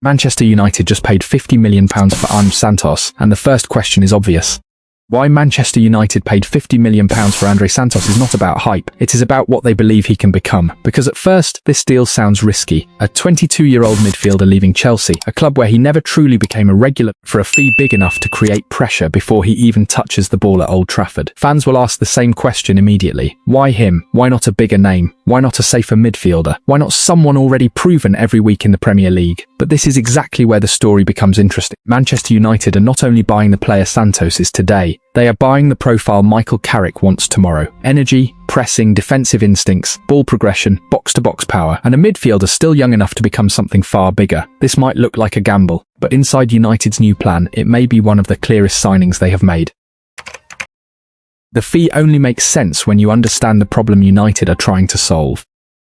Manchester United just paid £50 million for Andrey Santos, and the first question is obvious. Why Manchester United paid £50 million for Andre Santos is not about hype, it is about what they believe he can become. Because at first, this deal sounds risky. A 22-year-old midfielder leaving Chelsea, a club where he never truly became a regular, for a fee big enough to create pressure before he even touches the ball at Old Trafford. Fans will ask the same question immediately. Why him? Why not a bigger name? Why not a safer midfielder? Why not someone already proven every week in the Premier League? But this is exactly where the story becomes interesting. Manchester United are not only buying the player Santos is today, they are buying the profile Michael Carrick wants tomorrow. Energy, pressing, defensive instincts, ball progression, box-to-box power, and a midfielder still young enough to become something far bigger. This might look like a gamble, but inside United's new plan, it may be one of the clearest signings they have made. The fee only makes sense when you understand the problem United are trying to solve.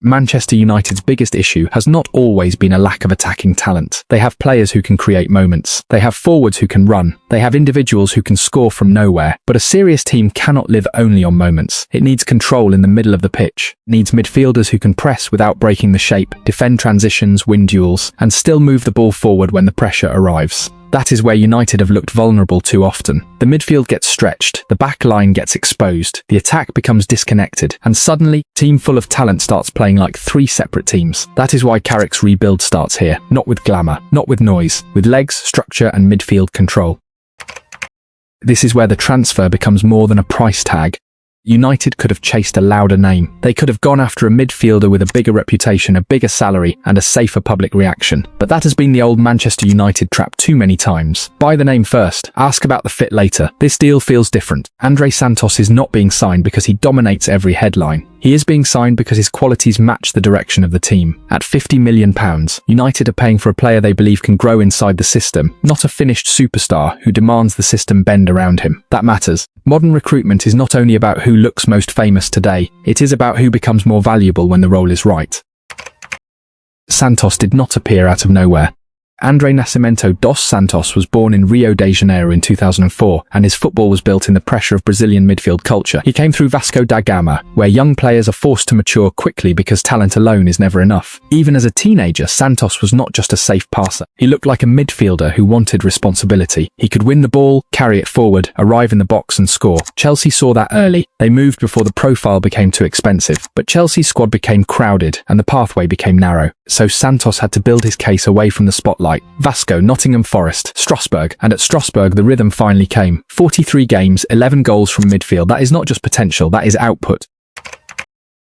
Manchester United's biggest issue has not always been a lack of attacking talent. They have players who can create moments. They have forwards who can run. They have individuals who can score from nowhere. But a serious team cannot live only on moments. It needs control in the middle of the pitch. It needs midfielders who can press without breaking the shape, defend transitions, win duels, and still move the ball forward when the pressure arrives. That is where United have looked vulnerable too often. The midfield gets stretched, the back line gets exposed, the attack becomes disconnected, and suddenly, a team full of talent starts playing like three separate teams. That is why Carrick's rebuild starts here. Not with glamour, not with noise, with legs, structure, and midfield control. This is where the transfer becomes more than a price tag. United could have chased a louder name. They could have gone after a midfielder with a bigger reputation, a bigger salary, and a safer public reaction. But that has been the old Manchester United trap too many times. Buy the name first, ask about the fit later. This deal feels different. Andre Santos is not being signed because he dominates every headline. He is being signed because his qualities match the direction of the team. At £50 million, United are paying for a player they believe can grow inside the system, not a finished superstar who demands the system bend around him. That matters. Modern recruitment is not only about who looks most famous today, it is about who becomes more valuable when the role is right. Santos did not appear out of nowhere. Andrey dos Santos was born in Rio de Janeiro in 2004, and his football was built in the pressure of Brazilian midfield culture. He came through Vasco da Gama, where young players are forced to mature quickly because talent alone is never enough. Even as a teenager, Santos was not just a safe passer. He looked like a midfielder who wanted responsibility. He could win the ball, carry it forward, arrive in the box and score. Chelsea saw that early. They moved before the profile became too expensive. But Chelsea's squad became crowded, and the pathway became narrow. So Santos had to build his case away from the spotlight. Vasco, Nottingham Forest, Strasbourg, and at Strasbourg the rhythm finally came. 43 games, 11 goals from midfield. That is not just potential, that is output.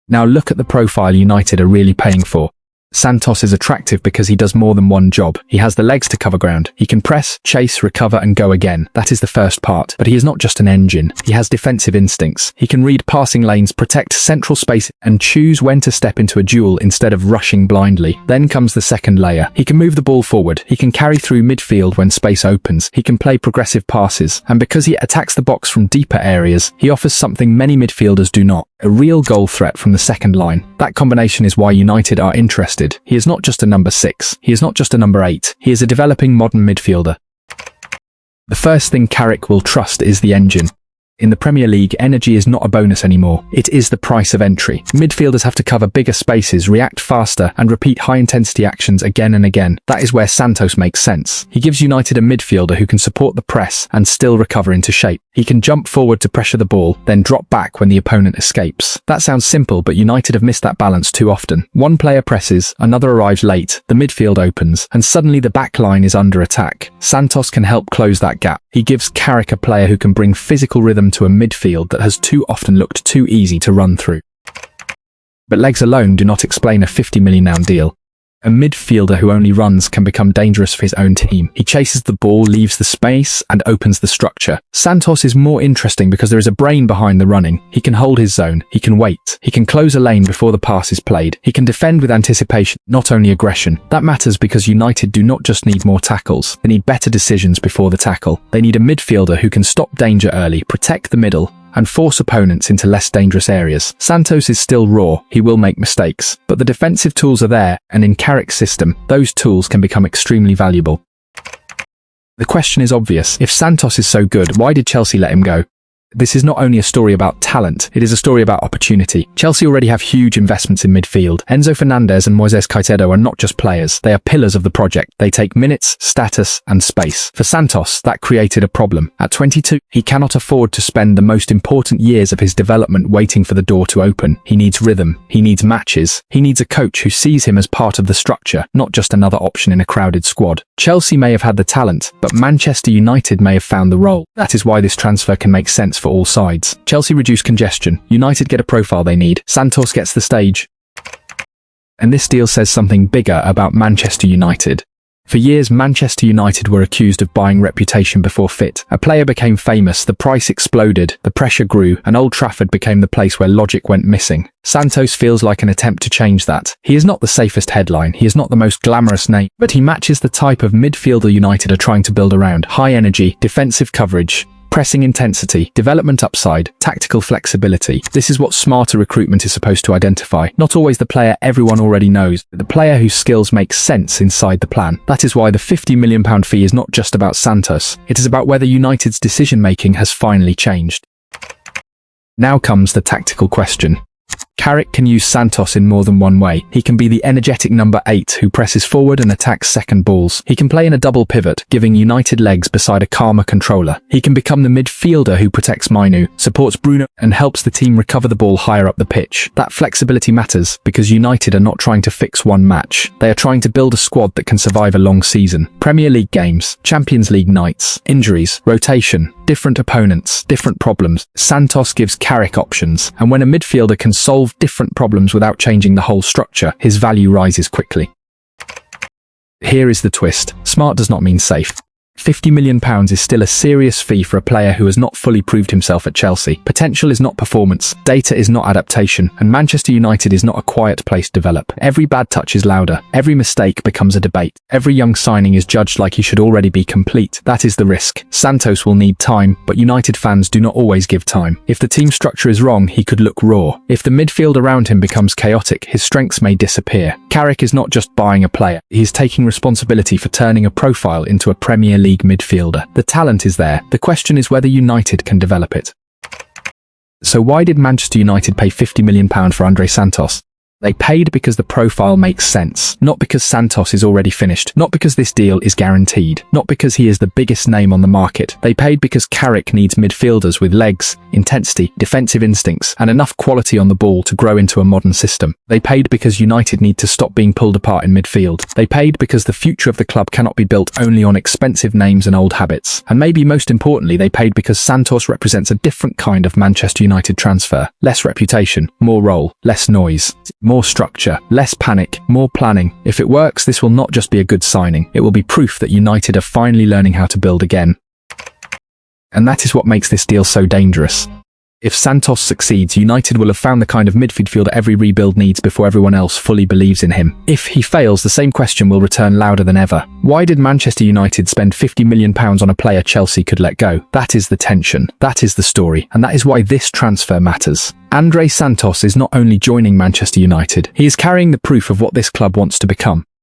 Now look at the profile United are really paying for. Santos is attractive because he does more than one job. He has the legs to cover ground. He can press, chase, recover, and go again. That is the first part. But he is not just an engine. He has defensive instincts. He can read passing lanes, protect central space, and choose when to step into a duel instead of rushing blindly. Then comes the second layer. He can move the ball forward. He can carry through midfield when space opens. He can play progressive passes. And because he attacks the box from deeper areas, he offers something many midfielders do not. A real goal threat from the second line. That combination is why United are interested. He is not just a number 6. He is not just a number 8. He is a developing modern midfielder. The first thing Carrick will trust is the engine. In the Premier League, energy is not a bonus anymore. It is the price of entry. Midfielders have to cover bigger spaces, react faster, and repeat high-intensity actions again and again. That is where Santos makes sense. He gives United a midfielder who can support the press and still recover into shape. He can jump forward to pressure the ball, then drop back when the opponent escapes. That sounds simple, but United have missed that balance too often. One player presses, another arrives late, the midfield opens, and suddenly the back line is under attack. Santos can help close that gap. He gives Carrick a player who can bring physical rhythm to a midfield that has too often looked too easy to run through. But legs alone do not explain a £50 million deal. A midfielder who only runs can become dangerous for his own team. He chases the ball, leaves the space, and opens the structure. Santos is more interesting because there is a brain behind the running. He can hold his zone. He can wait. He can close a lane before the pass is played. He can defend with anticipation, not only aggression. That matters because United do not just need more tackles. They need better decisions before the tackle. They need a midfielder who can stop danger early, protect the middle, and force opponents into less dangerous areas. Santos is still raw, he will make mistakes, but the defensive tools are there, and in Carrick's system, those tools can become extremely valuable. The question is obvious. If Santos is so good, why did Chelsea let him go? This is not only a story about talent, it is a story about opportunity. Chelsea already have huge investments in midfield. Enzo Fernandez and Moises Caicedo are not just players, they are pillars of the project. They take minutes, status, and space. For Santos, that created a problem. At 22, he cannot afford to spend the most important years of his development waiting for the door to open. He needs rhythm, he needs matches, he needs a coach who sees him as part of the structure, not just another option in a crowded squad. Chelsea may have had the talent, but Manchester United may have found the role. That is why this transfer can make sense for all sides. Chelsea reduce congestion, United get a profile they need, Santos gets the stage. And this deal says something bigger about Manchester United. For years, Manchester United were accused of buying reputation before fit. A player became famous, the price exploded, the pressure grew, and Old Trafford became the place where logic went missing. Santos feels like an attempt to change that. He is not the safest headline, he is not the most glamorous name, but he matches the type of midfielder United are trying to build around. High energy, defensive coverage, pressing intensity, development upside, tactical flexibility. This is what smarter recruitment is supposed to identify. Not always the player everyone already knows, but the player whose skills make sense inside the plan. That is why the £50 million fee is not just about Santos. It is about whether United's decision-making has finally changed. Now comes the tactical question. Carrick can use Santos in more than one way. He can be the energetic number 8 who presses forward and attacks second balls. He can play in a double pivot, giving United legs beside a calmer controller. He can become the midfielder who protects Mainu, supports Bruno, and helps the team recover the ball higher up the pitch. That flexibility matters because United are not trying to fix one match. They are trying to build a squad that can survive a long season. Premier League games, Champions League nights, injuries, rotation, different opponents, different problems. Santos gives Carrick options, and when a midfielder can solve different problems without changing the whole structure, his value rises quickly. Here is the twist. Smart does not mean safe. £50 million is still a serious fee for a player who has not fully proved himself at Chelsea. Potential is not performance, data is not adaptation, and Manchester United is not a quiet place to develop. Every bad touch is louder, every mistake becomes a debate, every young signing is judged like he should already be complete. That is the risk. Santos will need time, but United fans do not always give time. If the team structure is wrong, he could look raw. If the midfield around him becomes chaotic, his strengths may disappear. Carrick is not just buying a player, he is taking responsibility for turning a profile into a Premier League midfielder. The talent is there. The question is whether United can develop it. So why did Manchester United pay £50 million for Andre Santos? They paid because the profile makes sense, not because Santos is already finished, not because this deal is guaranteed, not because he is the biggest name on the market. They paid because Carrick needs midfielders with legs, intensity, defensive instincts, and enough quality on the ball to grow into a modern system. They paid because United need to stop being pulled apart in midfield. They paid because the future of the club cannot be built only on expensive names and old habits. And maybe most importantly, they paid because Santos represents a different kind of Manchester United transfer. Less reputation, more role, less noise. More structure, less panic, more planning. If it works, this will not just be a good signing, it will be proof that United are finally learning how to build again. And that is what makes this deal so dangerous. If Santos succeeds, United will have found the kind of midfielder every rebuild needs before everyone else fully believes in him. If he fails, the same question will return louder than ever. Why did Manchester United spend £50 million on a player Chelsea could let go? That is the tension. That is the story. And that is why this transfer matters. Andre Santos is not only joining Manchester United, he is carrying the proof of what this club wants to become.